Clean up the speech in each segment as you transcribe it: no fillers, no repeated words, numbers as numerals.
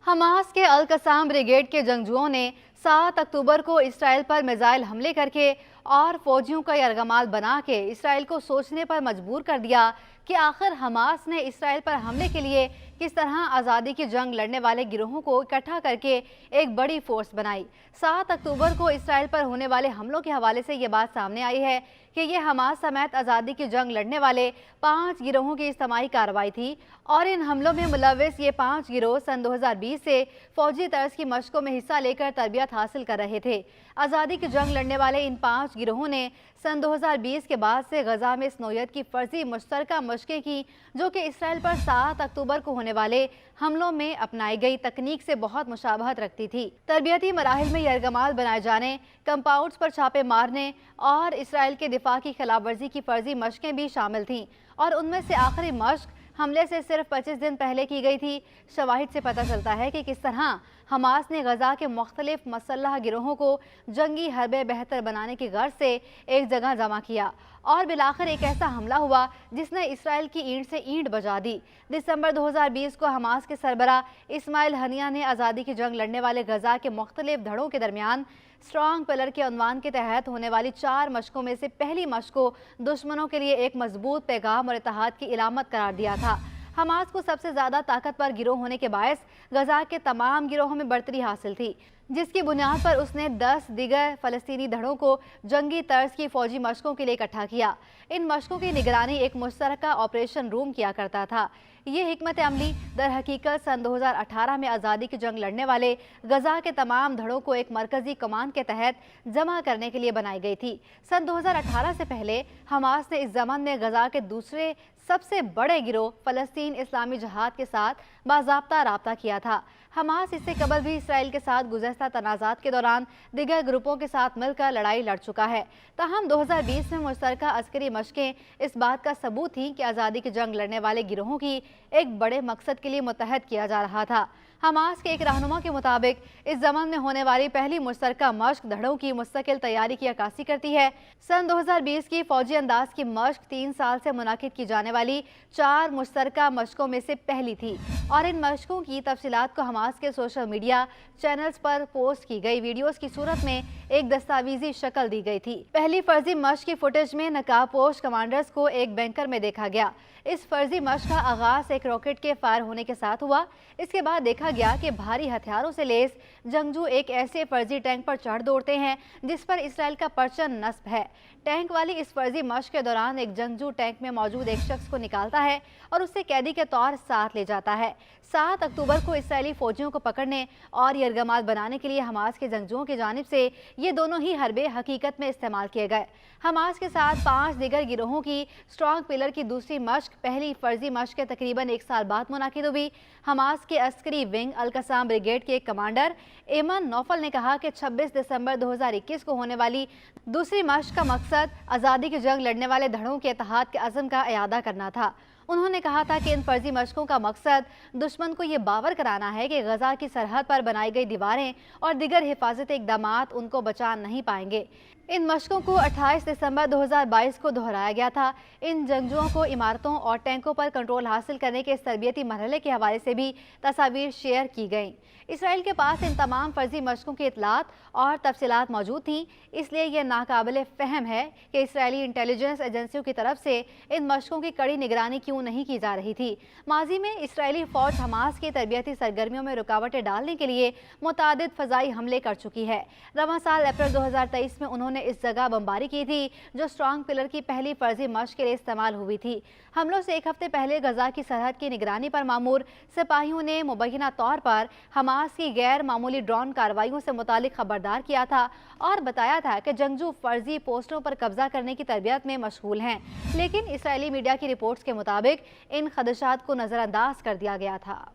Hamas के अल-कसाम brigade के जंगजुओं ने 7 अक्टूबर को इसराइल पर मिसाइल हमले करके और फौजियों का यरगमाल बना के इसराइल को सोचने पर मजबूर कर दिया कि आखिर हमास ने इसराइल पर हमले के लिए किस तरह आज़ादी की जंग लड़ने वाले गिरोहों को इकट्ठा करके एक बड़ी फोर्स बनाई। 7 अक्टूबर को इसराइल पर होने वाले हमलों के हवाले से ये बात सामने आई है कि ये हमास समेत आज़ादी की जंग लड़ने वाले 5 गिरोहों की इज्तिमाई कार्रवाई थी और इन हमलों में मुलव्विस ये 5 गिरोह सन 2020 से फौजी तर्ज की मशकों में हिस्सा लेकर तरबियत हासिल कर रहे थे। आज़ादी की जंग लड़ने वाले इन 5 गिरोहों ने सन 2020 के बाद से गजा में इस नौयत की फर्जी मुश्तरका मशकें की जो कि इसराइल पर 7 अक्टूबर को होने वाले हमलों में अपनाई गई तकनीक से बहुत मुशाबहत रखती थी। तरबियती मराहिल में यरगमाल बनाए जाने, कंपाउंड्स पर छापे मारने और इसराइल के दिफा की खिलाफ वर्जी की फर्जी मशकें भी शामिल थीं और उनमें से आखिरी मशक हमले से सिर्फ 25 दिन पहले की गई थी। शवाहिद से पता चलता है कि किस तरह हमास ने गजा के मुख्तलिफ मसल्लह गिरोहों को जंगी हरबे बेहतर बनाने की गर्ज से एक जगह जमा किया और बिलाखिर एक ऐसा हमला हुआ जिसने इसराइल की ईंट से ईंट बजा दी। दिसंबर 2020 को हमास के सरबरा इस्माइल हनिया ने आज़ादी की जंग लड़ने वाले गजा के मुख्तलिफ धड़ों के दरमियान स्ट्रॉन्ग पिलर के उन्वान के तहत होने वाली 4 मशकों में से पहली मशक को दुश्मनों के लिए एक मजबूत पैगाम और इत्तेहाद की इलामत करार दिया था। हमास को सबसे ज़्यादा ताकतवर गिरोह होने के बायस गजा के तमाम गिरोहों में बढ़तरी हासिल थी, जिसकी बुनियाद पर उसने 10 दिगर फ़लस्तीनी धड़ों को जंगी तर्ज की फ़ौजी मशकों के लिए इकट्ठा किया। इन मशकों की निगरानी एक मुश्तरका ऑपरेशन रूम किया करता था। ये हिकमत अमली दर हकीकत सन 2018 में आज़ादी की जंग लड़ने वाले गजा के तमाम धड़ों को एक मरकजी कमान के तहत जमा करने के लिए बनाई गई थी। सन 2018 से पहले हमास ने इस ज़मान में गजा के दूसरे सबसे बड़े गिरोह फ़लस्तीन इस्लामी जहाद के साथ बाज़ाब्ता राब्ता किया था। हमास इससे कबल भी इसराइल के साथ गुज़श्ता तनाज़ात के दौरान दिगर ग्रुपों के साथ मिलकर लड़ाई लड़ चुका है। ताहम 2020 में मुश्तरका अस्करी मशकें इस बात का सबूत थी कि आज़ादी की जंग लड़ने वाले गिरोहों की एक बड़े मकसद के लिए मुत्तहद किया जा रहा था। हमास के एक रहनुमा के मुताबिक इस ज़मान में होने वाली पहली मुश्तरका मशक धड़ों की मुस्तकिल तैयारी की अक्कासी करती है। सन 2020 की फौजी अंदाज की मशक 3 साल से मुनाकिद की जाने वाली 4 मुश्तरका मशकों में से पहली थी और इन मशकों की तफसीलात को हमास के सोशल मीडिया चैनल्स पर पोस्ट की गई वीडियोस की सूरत में एक दस्तावेजी शक्ल दी गई थी। पहली फर्जी मशक की फुटेज में नकाबपोश कमांडर्स को एक बैंकर में देखा गया। इस फर्जी मशक का आगाज एक रॉकेट के फायर होने के साथ हुआ। इसके बाद देखा गया कि भारी हथियारों से लैस जंगजू एक ऐसे फर्जी टैंक पर चढ़ दौड़ते हैं जिस पर इसराइल का परचम नस्ब है। टैंक वाली इस फर्जी मशक के दौरान एक जंगजू टैंक में मौजूद एक शख्स को निकालता है और उससे कैदी के तौर साथ ले जाता है। 7 अक्टूबर को इसराइली फौजियों को पकड़ने और यरगमाल बनाने के लिए हमास के जंगजुओं की जानिब से ये दोनों ही हरबे हकीकत में इस्तेमाल किए गए। हमास के साथ 5 दिगर गिरोहों की स्ट्रॉन्ग पिलर की दूसरी मशक पहली फर्जी मशक के तकरीबन 1 साल बाद मुनाकिद हुई। हमास के अस्करी विंग अल-कसाम ब्रिगेड के कमांडर एमन नौफल ने कहा कि 26 दिसंबर 2021 को होने वाली दूसरी मशक का मकसद आज़ादी की जंग लड़ने वाले धड़ों के इत्तेहाद के अज़म का इयादा करना था। उन्होंने कहा था कि इन फर्जी मशकों का मकसद दुश्मन को ये बावर कराना है कि गजा की सरहद पर बनाई गई दीवारें और दिगर हिफाजती इक़दामात उनको बचा नहीं पाएंगे। इन मशकों को 28 दिसंबर 2022 को दोहराया गया था। इन जंगजुओं को इमारतों और टैंकों पर कंट्रोल हासिल करने के इस तरबियती मरहले के हवाले से भी तस्वीर शेयर की गई। इसराइल के पास इन तमाम फर्जी मशकों की इतलात और तफसीलात मौजूद थीं, इसलिए यह नाकाबिले फ़हम है कि इसराइली इंटेलिजेंस एजेंसियों की तरफ से इन मशकों की कड़ी निगरानी क्यों नहीं की जा रही थी। माजी में इसराइली फ़ौज हमास की तरबियती सरगर्मियों में रुकावटें डालने के लिए मुतादिद फ़ज़ाई हमले कर चुकी है। रवां साल अप्रैल 2023 में उन्होंने इस जगह बमबारी की थी जो स्ट्रॉन्ग पिलर की पहली फर्जी मशक के लिए इस्तेमाल हुई थी। हमलों से 1 हफ्ते पहले गजा की सरहद की निगरानी पर मामूर सिपाहियों ने मुबैना तौर पर हमास की गैर मामूली ड्रोन कार्रवाइयों से मुतालिक खबरदार किया था और बताया था कि जंगजू फर्जी पोस्टों पर कब्जा करने की तरबियत में मशगूल हैं, लेकिन इसराइली मीडिया की रिपोर्ट्स के मुताबिक इन खदशात को नज़रअंदाज कर दिया गया था।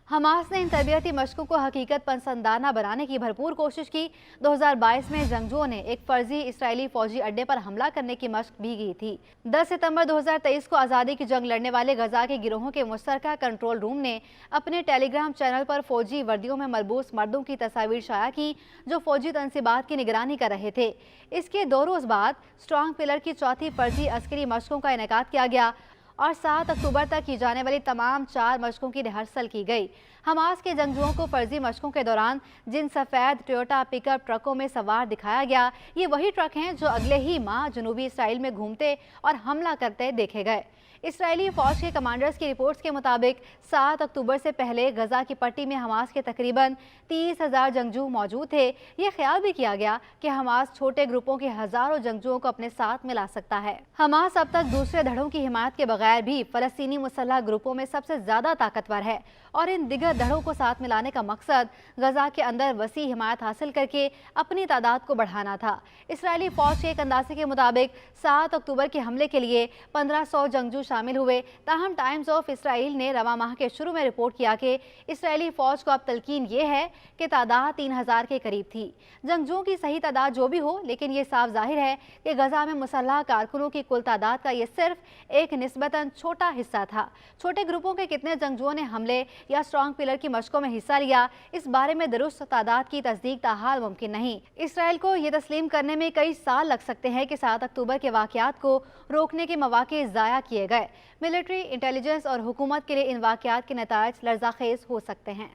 हमास ने इन तरबियती मशकों को हकीकत पसंदाना बनाने की भरपूर कोशिश की। 2022 में जंगजुओं ने एक फर्जी इसराइली फौजी अड्डे पर हमला करने की मशक भी की थी। 10 सितंबर 2023 को आज़ादी की जंग लड़ने वाले गजा के गिरोहों के मुश्तरका कंट्रोल रूम ने अपने टेलीग्राम चैनल पर फौजी वर्दियों में मलबूस मर्दों की तस्वीर शाया की जो फौजी तनसीबात की निगरानी कर रहे थे। इसके 2 रोज़ बाद स्ट्रॉन्ग पिलर की चौथी फर्जी अस्करी मशकों का इनेकाद किया गया और 7 अक्टूबर तक की जाने वाली तमाम 4 मशकों की रिहर्सल की गई। हमास के जंगजुओं को फर्जी मशकों के दौरान जिन सफ़ेद टोयोटा पिकअप ट्रकों में सवार दिखाया गया, ये वही ट्रक हैं जो अगले ही माह जनूबी इसराइल में घूमते और हमला करते देखे गए। इसराइली फौज के कमांडर्स की रिपोर्ट्स के मुताबिक 7 अक्टूबर से पहले गजा की पट्टी में हमास के तकरीबन 30,000 जंगजू मौजूद थे। ये ख्याल भी किया गया कि हमास छोटे ग्रुपों के हजारों जंगजुओं को अपने साथ मिला सकता है। हमास अब तक दूसरे धड़ों की हिमायत के बगैर भी फलस्तीनी मुसल्लह ग्रुपों में सबसे ज्यादा ताकतवर है और इन दिगर धड़ों को साथ मिलाने का मकसद गजा के अंदर वसी हिमायत हासिल करके अपनी तादाद को बढ़ाना था। इसराइली फौज के एक अंदाजे के मुताबिक 7 अक्टूबर के हमले के लिए 1500 जंगजू शामिल हुए। ताहम टाइम्स ऑफ इसराइल ने रवा माह के शुरू में रिपोर्ट किया कि इसराइली फौज को अब तलकीन ये है कि तादाद 3000 के करीब थी। जंगजुओं की सही तादाद जो भी हो, लेकिन ये साफ जाहिर है कि गजा में मुसल्लह कारकुनों की कुल तादाद का ये सिर्फ एक निस्बतन छोटा हिस्सा था। छोटे ग्रुपों के कितने जंगजुओं ने हमले या स्ट्रॉन्ग पिलर की मशकों में हिस्सा लिया, इस बारे में दुरुस्त तादाद की तस्दीक ताहाल मुमकिन नहीं। इसराइल को ये तस्लीम करने में कई साल लग सकते हैं कि 7 अक्टूबर के वाक़यात को रोकने के मौके ज़ाया किए गए। मिलिट्री, इंटेलिजेंस और हुकूमत के लिए इन वाक़यात के नताइज लर्ज़ाखेज़ हो सकते हैं।